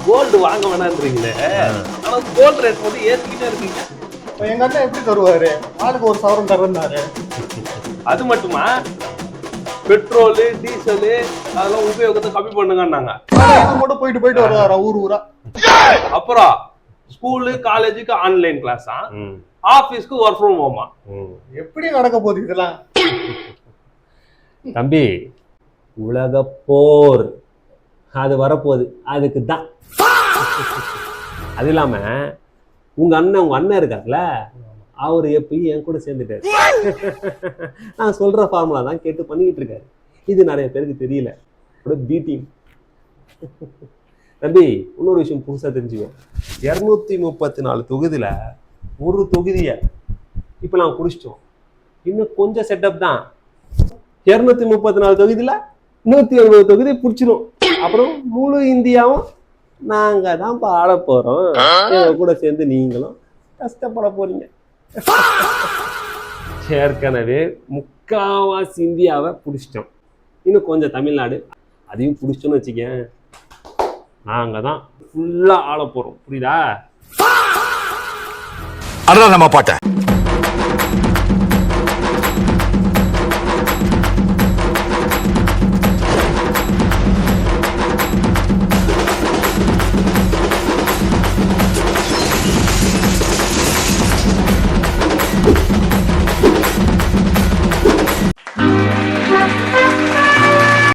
Gold வாங்க வேணான்றீங்களே, ஆனா gold rate வந்து ஏத்திக்கிட்டே இருக்கீங்க. எங்க அண்ணன் எப்படி தருவாரு? ஆளுக்கு ஒரு சவரம் தரேன்னாரு. அது மட்டுமா, பெட்ரோலு டீசலு அதெல்லாம் உபயோகத்தை கம்மி பண்ணுங்கன்னாங்க. மட்டும் போயிட்டு போயிட்டு வருவாரா ஊர் ஊரா. அப்புறம் ஸ்கூலு காலேஜுக்கு ஆன்லைன் கிளாஸா, ஆபீஸ்க்கு ஒர்க் ஃப்ரம் ஹோமா. எப்படி நடக்க போகுது இதெல்லாம்? தம்பி, உலக போர் அது வரப்போகுது, அதுக்கு தான். அது இல்லாம உங்க அண்ணன் இருக்காருல்ல, அவர் எப்பயும் என் கூட சேர்ந்துட்டாரு. நான் சொல்ற ஃபார்முலா தான் கேட்டு பண்ணிக்கிட்டு இருக்காரு. இது நிறைய பேருக்கு தெரியல. B team. தம்பி, இன்னொரு விஷயம் புதுசா தெரிஞ்சுக்கோ. 234 தொகுதியில ஒரு தொகுதிய இப்ப நான் குடிச்சிட்டோம். இன்னும் கொஞ்சம் செட்டப் தான். 234 தொகுதியில 170 தொகுதி பிடிச்சிரும். அப்புறம் முழு இந்தியாவும் நாங்க தான் ஆட போறோம். கூட சேர்ந்து நீங்களும் கஷ்டப்பட போறீங்க. ஏற்கனவே முக்காவாசி இந்தியாவை பிடிச்சிட்டோம். இன்னும் கொஞ்சம் தமிழ்நாடு, அதையும் பிடிச்சோன்னு வச்சுக்கேன், நாங்க தான் ஃபுல்லா ஆள போறோம். புரியுதா? அதான் நம்ம பாட்டேன்.